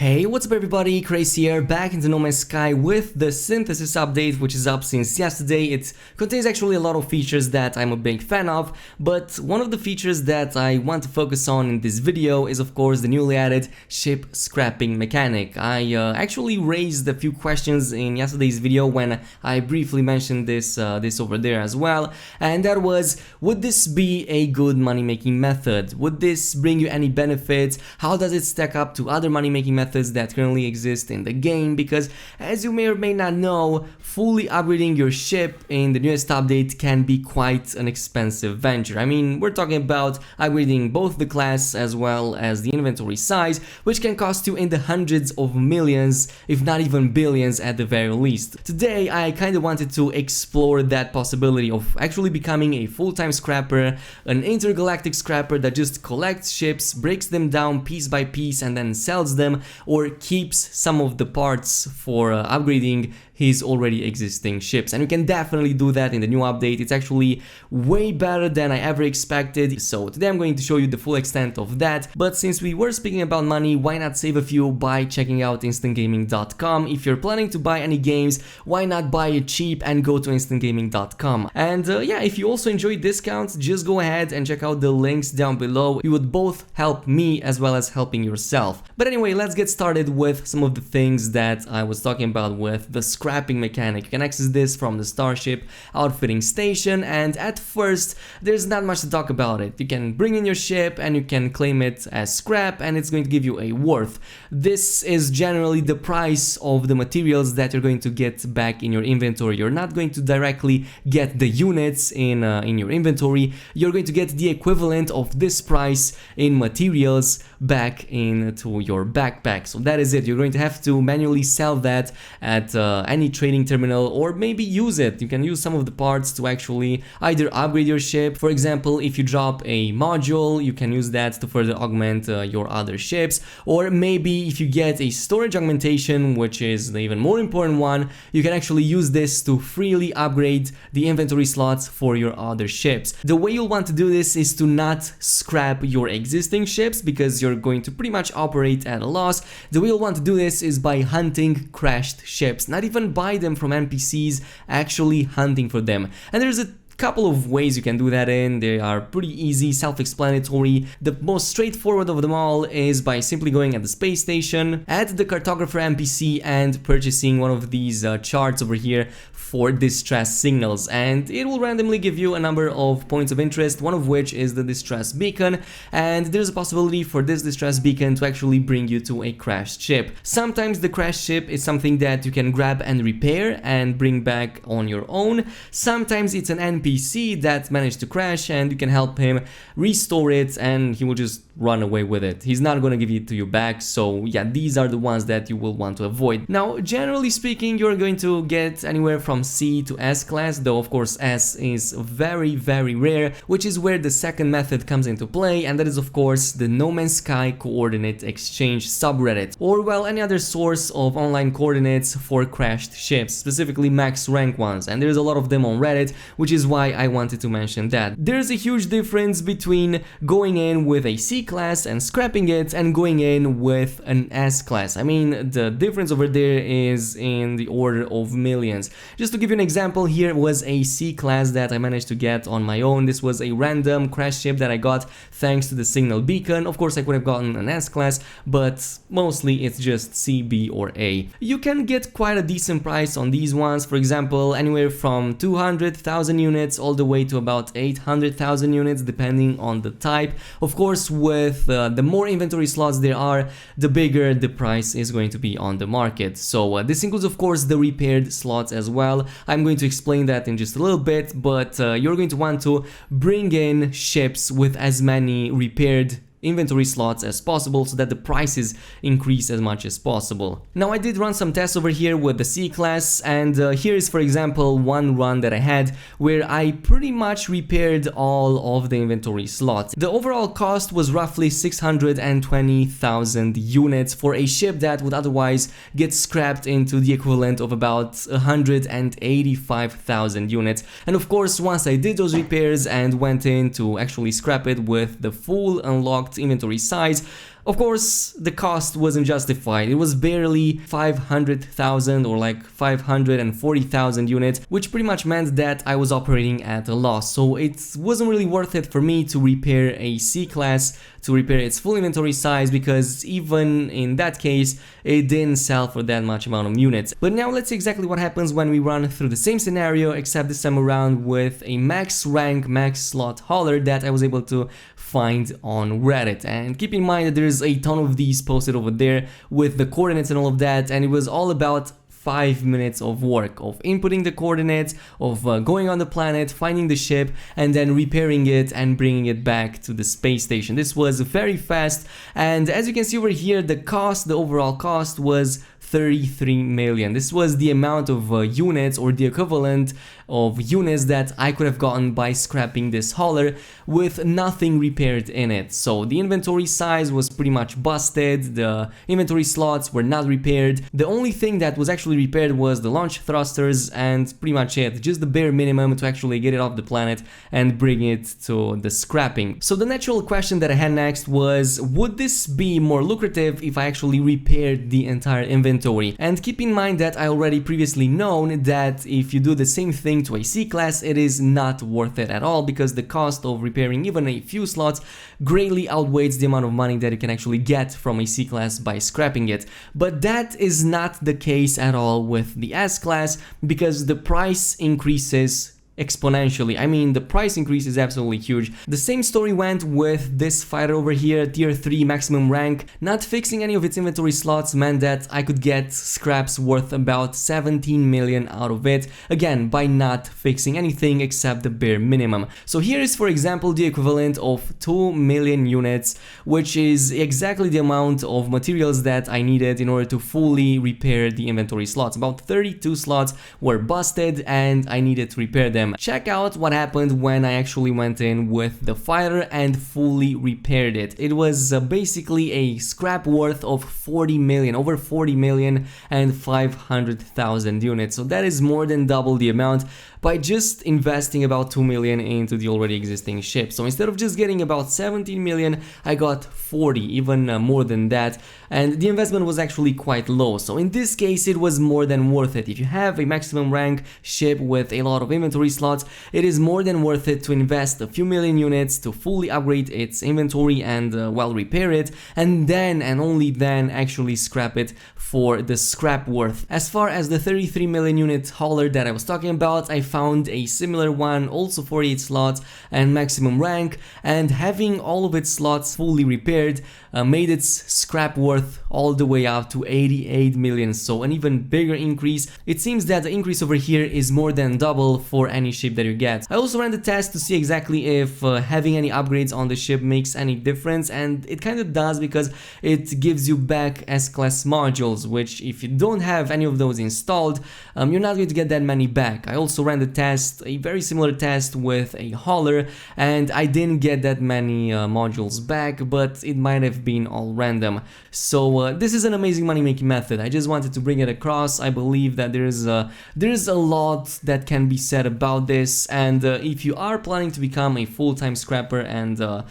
Hey, what's up everybody, Crazy here, back into No Man's Sky with the Synthesis update, which is up since yesterday. It contains actually a lot of features that I'm a big fan of, but one of the features that I want to focus on in this video is of course the newly added ship scrapping mechanic. I actually raised a few questions in yesterday's video when I briefly mentioned this over there as well, and that was, would this be a good money-making method? Would this bring you any benefits? How does it stack up to other money-making methods that currently exist in the game? Because as you may or may not know, fully upgrading your ship in the newest update can be quite an expensive venture. I mean, we're talking about upgrading both the class as well as the inventory size, which can cost you in the hundreds of millions, if not even billions at the very least. Today I kinda wanted to explore that possibility of actually becoming a full-time scrapper, an intergalactic scrapper that just collects ships, breaks them down piece by piece and then sells them, or keeps some of the parts for upgrading his already existing ships. And you can definitely do that in the new update. It's actually way better than I ever expected. So today I'm going to show you the full extent of that. But since we were speaking about money, why not save a few by checking out instantgaming.com? If you're planning to buy any games, why not buy it cheap and go to instantgaming.com? And yeah, if you also enjoy discounts, just go ahead and check out the links down below. You would both help me as well as helping yourself. But anyway, let's get started with some of the things that I was talking about with the scrapping mechanic. You can access this from the Starship outfitting station, and at first there's not much to talk about it. You can bring in your ship and you can claim it as scrap, and it's going to give you a worth. This is generally the price of the materials that you're going to get back in your inventory. You're not going to directly get the units in your inventory. You're going to get the equivalent of this price in materials back into your backpack. So that is it. You're going to have to manually sell that at any trading terminal, or maybe use it. You can use some of the parts to actually either upgrade your ship. For example, if you drop a module, you can use that to further augment your other ships, or maybe if you get a storage augmentation, which is the even more important one, you can actually use this to freely upgrade the inventory slots for your other ships. The way you'll want to do this is to not scrap your existing ships, because you're going to pretty much operate at a loss. The way you'll want to do this is by hunting crashed ships, not even buy them from NPCs, actually hunting for them. And there's a couple of ways you can do that in. They are pretty easy, self-explanatory. The most straightforward of them all is by simply going at the space station, at the cartographer NPC, and purchasing one of these charts over here for distress signals, and it will randomly give you a number of points of interest, one of which is the distress beacon, and there's a possibility for this distress beacon to actually bring you to a crashed ship. Sometimes the crashed ship is something that you can grab and repair and bring back on your own. Sometimes it's an NPC that managed to crash and you can help him restore it, and he will just run away with it. He's not going to give it to you back. So yeah, these are the ones that you will want to avoid. Now, generally speaking, you're going to get anywhere from C to S class, though of course S is very rare, which is where the second method comes into play, and that is of course the No Man's Sky coordinate exchange subreddit, or well, any other source of online coordinates for crashed ships, specifically max rank ones, and there's a lot of them on Reddit, which is why I wanted to mention that. There's a huge difference between going in with a C class and scrapping it and going in with an S class. I mean, the difference over there is in the order of millions. Just to give you an example, here was a C class that I managed to get on my own. This was a random crash ship that I got thanks to the signal beacon. Of course I could have gotten an S class, but mostly it's just C, B or A. You can get quite a decent price on these ones, for example anywhere from 200,000 units all the way to about 800,000 units depending on the type. Of course, with the more inventory slots there are, the bigger the price is going to be on the market. So this includes of course the repaired slots as well. I'm going to explain that in just a little bit, but you're going to want to bring in ships with as many repaired inventory slots as possible so that the prices increase as much as possible. Now, I did run some tests over here with the C class, and here is for example one run that I had where I pretty much repaired all of the inventory slots. The overall cost was roughly 620,000 units for a ship that would otherwise get scrapped into the equivalent of about 185,000 units. And of course, once I did those repairs and went in to actually scrap it with the full unlocked inventory size, Of course, the cost wasn't justified. It was barely 500,000 or like 540,000 units, which pretty much meant that I was operating at a loss. So it wasn't really worth it for me to repair a C-Class, to repair its full inventory size, because even in that case, it didn't sell for that much amount of units. But now let's see exactly what happens when we run through the same scenario, except this time around with a max rank, max slot hauler that I was able to find on Reddit. And keep in mind that there's a ton of these posted over there with the coordinates and all of that, and it was all about 5 minutes of work, of inputting the coordinates, of going on the planet, finding the ship, and then repairing it and bringing it back to the space station. This was very fast, and as you can see over here, the cost, the overall cost was 33 million. This was the amount of units, or the equivalent of units, that I could have gotten by scrapping this hauler with nothing repaired in it. So the inventory size was pretty much busted, the inventory slots were not repaired. The only thing that was actually repaired was the launch thrusters, and pretty much it, just the bare minimum to actually get it off the planet and bring it to the scrapping. So the natural question that I had next was, would this be more lucrative if I actually repaired the entire inventory? And keep in mind that I already previously known that if you do the same thing to a C-Class, it is not worth it at all, because the cost of repairing even a few slots greatly outweighs the amount of money that you can actually get from a C-Class by scrapping it. But that is not the case at all with the S-Class, because the price increases exponentially. I mean, the price increase is absolutely huge. The same story went with this fighter over here, tier 3 maximum rank. Not fixing any of its inventory slots meant that I could get scraps worth about 17 million out of it, again by not fixing anything except the bare minimum. So here is, for example, the equivalent of 2 million units, which is exactly the amount of materials that I needed in order to fully repair the inventory slots. About 32 slots were busted and I needed to repair them. Check out what happened when I actually went in with the fighter and fully repaired it. It was basically a scrap worth of 40 million, over 40 million and 500,000 units. So that is more than double the amount by just investing about 2 million into the already existing ship. So instead of just getting about 17 million, I got 40, even more than that, and the investment was actually quite low. So in this case, it was more than worth it. If you have a maximum rank ship with a lot of inventory slots, it is more than worth it to invest a few million units to fully upgrade its inventory and well, repair it, and then and only then actually scrap it for the scrap worth. As far as the 33 million unit hauler that I was talking about, I found a similar one, also 48 slots and maximum rank, and having all of its slots fully repaired made its scrap worth all the way up to 88 million, so an even bigger increase. It seems that the increase over here is more than double for any ship that you get. I also ran the test to see exactly if having any upgrades on the ship makes any difference, and it kind of does, because it gives you back S-Class modules, which if you don't have any of those installed, you're not going to get that many back. I also ran the test, a very similar test with a hauler, and I didn't get that many modules back, but it might have been all random. So this is an amazing money making method. I just wanted to bring it across. I believe that there's a lot that can be said about this, and if you are planning to become a full-time scrapper and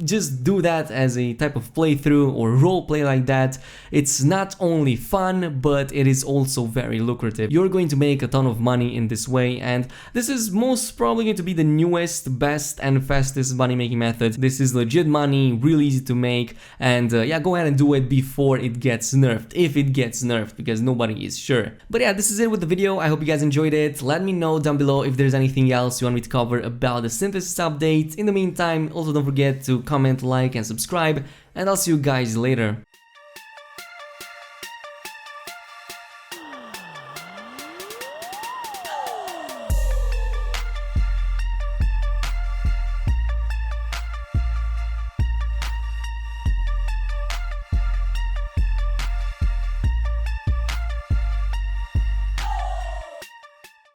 just do that as a type of playthrough or role play like that, it's not only fun, but it is also very lucrative. You're going to make a ton of money in this way, and this is most probably going to be the newest, best and fastest money making method. This is legit money, really easy to make, and yeah, go ahead and do it before it gets nerfed, if it gets nerfed, because nobody is sure. But yeah, this is it with the video. I hope you guys enjoyed it. Let me know down below if there's anything else you want me to cover about the synthesis update. In the meantime, also don't forget to comment, like and subscribe, and I'll see you guys later.